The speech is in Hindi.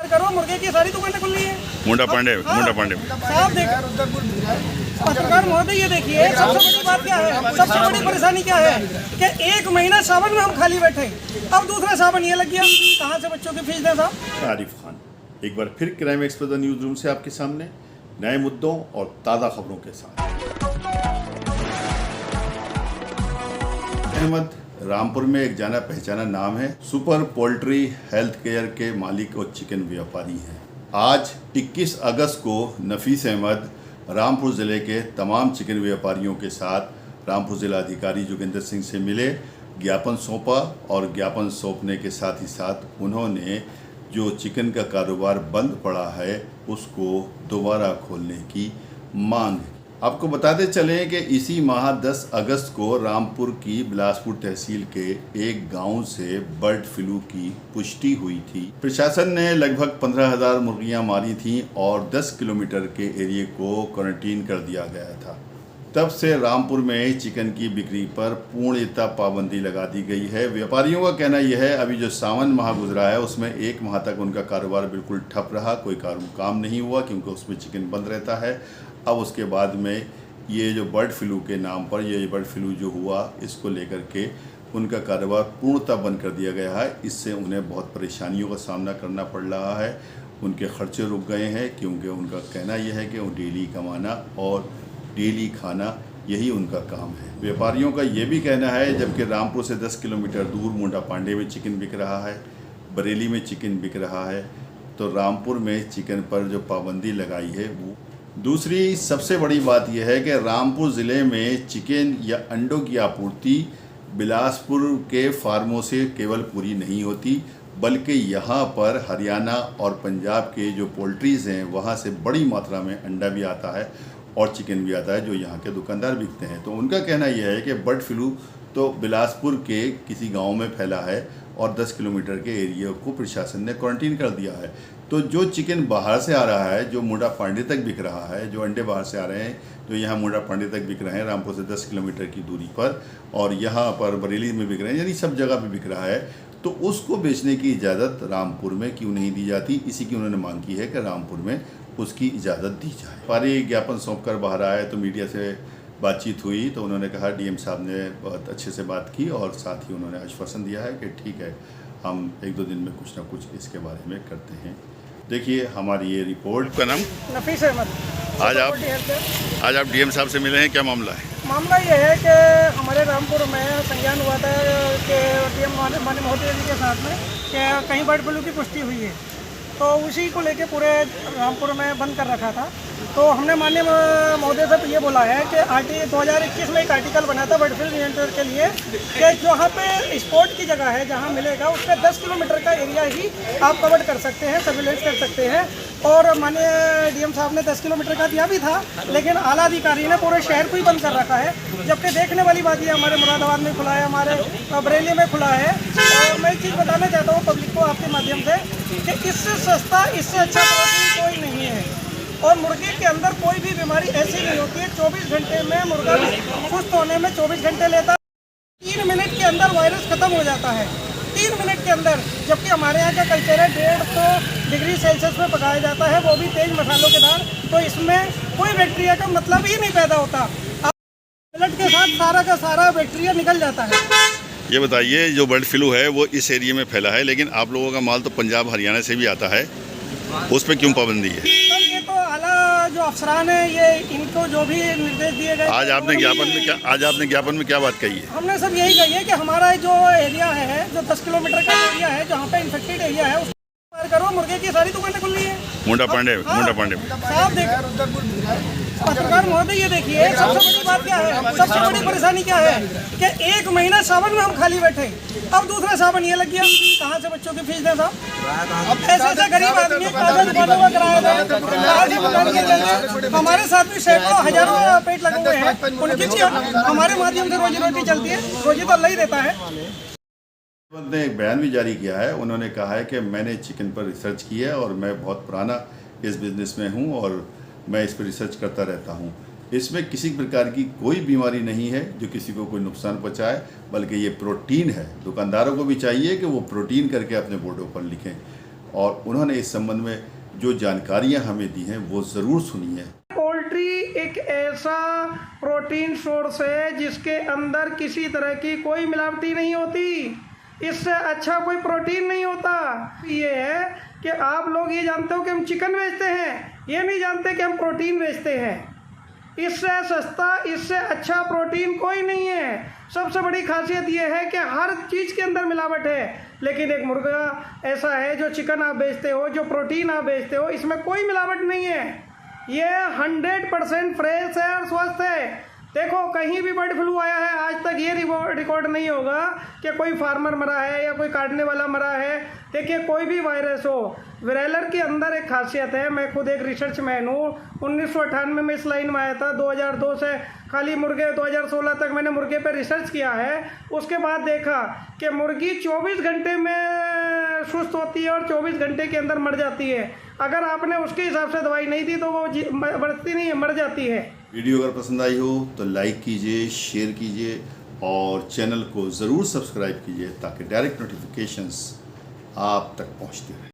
करो, मुर्गे की सारी दुकानें खुली है। मुंडा पांडे साहब देखो पत्रकार महोदय, ये देखिए सबसे बड़ी बात क्या है, सबसे बड़ी परेशानी क्या है कि 1 महीना सावन में हम खाली बैठे, अब दूसरा सावन ये लग गया, कहाँ से बच्चों की फीस दें साहब। आरिफ खान एक बार फिर क्राइम एक्सप्रेस न्यूज रूम से आपके सामने नए मुद्दों और ताज़ा खबरों के साथ। अहमद रामपुर में एक जाना पहचाना नाम है। सुपर पोल्ट्री हेल्थ केयर के मालिक और चिकन व्यापारी हैं। आज 21 अगस्त को नफीस अहमद रामपुर ज़िले के तमाम चिकन व्यापारियों के साथ रामपुर ज़िला अधिकारी जोगिंदर सिंह से मिले, ज्ञापन सौंपा और ज्ञापन सौंपने के साथ ही साथ उन्होंने जो चिकन का कारोबार बंद पड़ा है उसको दोबारा खोलने की मांग। आपको बताते चलें कि इसी माह 10 अगस्त को रामपुर की बिलासपुर तहसील के एक गांव से बर्ड फ्लू की पुष्टि हुई थी। प्रशासन ने लगभग 15,000 मुर्गियां मारी थीं और 10 किलोमीटर के एरिए को क्वारंटीन कर दिया गया था। तब से रामपुर में चिकन की बिक्री पर पूर्णतः पाबंदी लगा दी गई है। व्यापारियों का कहना यह है, अभी जो सावन माह गुजरा है उसमें 1 माह तक उनका कारोबार बिल्कुल ठप रहा, कोई काम नहीं हुआ क्योंकि उसमें चिकन बंद रहता है। अब उसके बाद में ये जो बर्ड फ्लू के नाम पर ये बर्ड फ्लू जो हुआ, इसको लेकर के उनका कारोबार पूर्णतः बंद कर दिया गया है। इससे उन्हें बहुत परेशानियों का सामना करना पड़ रहा है। उनके खर्चे रुक गए हैं क्योंकि उनका कहना यह है कि वो डेली कमाना और डेली खाना यही उनका काम है। व्यापारियों का ये भी कहना है, जबकि रामपुर से 10 किलोमीटर दूर मुंडा पांडे में चिकन बिक रहा है, बरेली में चिकन बिक रहा है, तो रामपुर में चिकन पर जो पाबंदी लगाई है वो। दूसरी सबसे बड़ी बात यह है कि रामपुर ज़िले में चिकन या अंडों की आपूर्ति बिलासपुर के फार्मों से केवल पूरी नहीं होती, बल्कि यहाँ पर हरियाणा और पंजाब के जो पोल्ट्रीज़ हैं वहाँ से बड़ी मात्रा में अंडा भी आता है और चिकन भी आता है जो यहाँ के दुकानदार बिकते हैं। तो उनका कहना यह है कि बर्ड फ्लू तो बिलासपुर के किसी गांव में फैला है और 10 किलोमीटर के एरिया को प्रशासन ने क्वारंटीन कर दिया है। तो जो चिकन बाहर से आ रहा है, जो मुंडा पांडे तक बिक रहा है, जो अंडे बाहर से आ रहे हैं, जो यहाँ मुंडा पांडे तक बिक रहे हैं रामपुर से 10 किलोमीटर की दूरी पर, और यहाँ पर बरेली में बिक रहे हैं, यानी सब जगह पर बिक रहा है, तो उसको बेचने की इजाज़त रामपुर में क्यों नहीं दी जाती। इसी की उन्होंने मांग की है कि रामपुर में उसकी इजाज़त दी जाए। पारी ज्ञापन सौंप कर बाहर आए तो मीडिया से बातचीत हुई तो उन्होंने कहा, डीएम साहब ने बहुत अच्छे से बात की और साथ ही उन्होंने आश्वासन दिया है कि ठीक है, हम 1-2 दिन में कुछ ना कुछ इसके बारे में करते हैं। देखिए हमारी ये रिपोर्ट। का नाम नफीस अहमद। आज आप डीएम साहब से मिले हैं, क्या मामला है? मामला ये है कि हमारे रामपुर में संज्ञान हुआ था कि डीएम माननीय महोदय जी के साथ में कि कहीं बर्ड फ्लू की पुष्टि हुई है, तो उसी को लेके पूरे रामपुर में बंद कर रखा था। तो हमने माननीय महोदय से ये बोला है कि 2021 में एक आर्टिकल बना था बर्ड फ्लू नियंत्रण के लिए कि जहाँ पे स्पॉट की जगह है, जहाँ मिलेगा उसका 10 किलोमीटर का एरिया ही आप कवर कर सकते हैं, सर्विलेंस कर सकते हैं। और माननीय डीएम साहब ने 10 किलोमीटर का दिया भी था, लेकिन आला अधिकारी ने पूरे शहर को ही बंद कर रखा है। जबकि देखने वाली बात ये हमारे मुरादाबाद में खुला है, हमारे बरेली में खुला है। और मैं एक चीज़ बताना चाहता हूँ पब्लिक को आपके माध्यम से कि इससे सस्ता, इससे अच्छा प्रोटीन कोई नहीं है। और मुर्गे के अंदर कोई भी बीमारी ऐसी नहीं होती है। 24 घंटे में मुर्गा सुस्त होने में 24 घंटे लेता है, 3 मिनट के अंदर वायरस खत्म हो जाता है, 3 मिनट के अंदर। जबकि हमारे यहाँ का कल्चर है 150 डिग्री सेल्सियस में पकाया जाता है, वो भी तेज मसालों के साथ, तो इसमें कोई बैक्टीरिया का मतलब ही नहीं पैदा होता। ब्लड के साथ सारा का सारा बैक्टीरिया निकल जाता है। ये बताइए, जो बर्ड फ्लू है वो इस एरिया में फैला है, लेकिन आप लोगों का माल तो पंजाब हरियाणा से भी आता है, उस पर क्यों पाबंदी है? तो ये तो आला जो अफसरान है, ये इनको जो भी निर्देश दिए गए। आज आपने ज्ञापन में क्या बात कही है? हमने सब यही कही है कि हमारा जो एरिया है, जो 10 किलोमीटर का एरिया है, जहाँ पे इन्फेक्टेड एरिया है, उसको पार करो, मुर्गे की सारी दुकानें खुली है। मुंडा पांडे साहब देखो पत्रकार महोदय, ये देखिए सबसे बड़ी बात क्या है, सबसे बड़ी परेशानी क्या है कि 1 महीना सावन में हम खाली बैठे, अब दूसरा सावन ये लग गया, कहाँ से बच्चों की फीस दें साहब। अब ऐसे गरीब आदमी कागज बनवा हुआ कराया था। हमारे साथ भी सैकड़ों हजारों पेट लगे हुए हैं, उनकी हमारे माध्यम से रोजी रोटी चलती है, रोजी तो अल्लाह ही देता है। ने एक बयान भी जारी किया है। उन्होंने कहा है कि मैंने चिकन पर रिसर्च की है और मैं बहुत पुराना इस बिज़नेस में हूँ और मैं इस पर रिसर्च करता रहता हूँ। इसमें किसी प्रकार की कोई बीमारी नहीं है जो किसी को कोई नुकसान पहुँचाए, बल्कि ये प्रोटीन है। दुकानदारों को भी चाहिए कि वो प्रोटीन करके अपने बोर्डों पर लिखें। और उन्होंने इस संबंध में जो जानकारियां हमें दी हैं वो ज़रूर सुनिए। पोल्ट्री एक ऐसा प्रोटीन सोर्स है जिसके अंदर किसी तरह की कोई मिलावटी नहीं होती। इससे अच्छा कोई प्रोटीन नहीं होता। ये है कि आप लोग ये जानते हो कि हम चिकन बेचते हैं, ये नहीं जानते कि हम प्रोटीन बेचते हैं। इससे सस्ता, इससे अच्छा प्रोटीन कोई नहीं है। सबसे बड़ी खासियत यह है कि हर चीज़ के अंदर मिलावट है, लेकिन एक मुर्गा ऐसा है जो चिकन आप बेचते हो, जो प्रोटीन आप बेचते हो, इसमें कोई मिलावट नहीं है। ये 100% फ्रेश है और स्वस्थ है। देखो कहीं भी बर्ड फ्लू आया है, आज तक ये रिकॉर्ड नहीं होगा कि कोई फार्मर मरा है या कोई काटने वाला मरा है। देखिए कोई भी वायरस हो, विरेलर के अंदर एक खासियत है। मैं खुद एक रिसर्च मैन हूँ। 1998 में इस लाइन में आया था। 2002 से खाली मुर्गे, 2016 तक मैंने मुर्गे पे रिसर्च किया है। उसके बाद देखा कि मुर्गी 24 घंटे में सुस्त होती है और 24 घंटे के अंदर मर जाती है। अगर आपने उसके हिसाब से दवाई नहीं दी तो वो बढ़ती नहीं है, मर जाती है। वीडियो अगर पसंद आई हो तो लाइक कीजिए, शेयर कीजिए और चैनल को ज़रूर सब्सक्राइब कीजिए ताकि डायरेक्ट नोटिफिकेशंस आप तक पहुंचते रहें।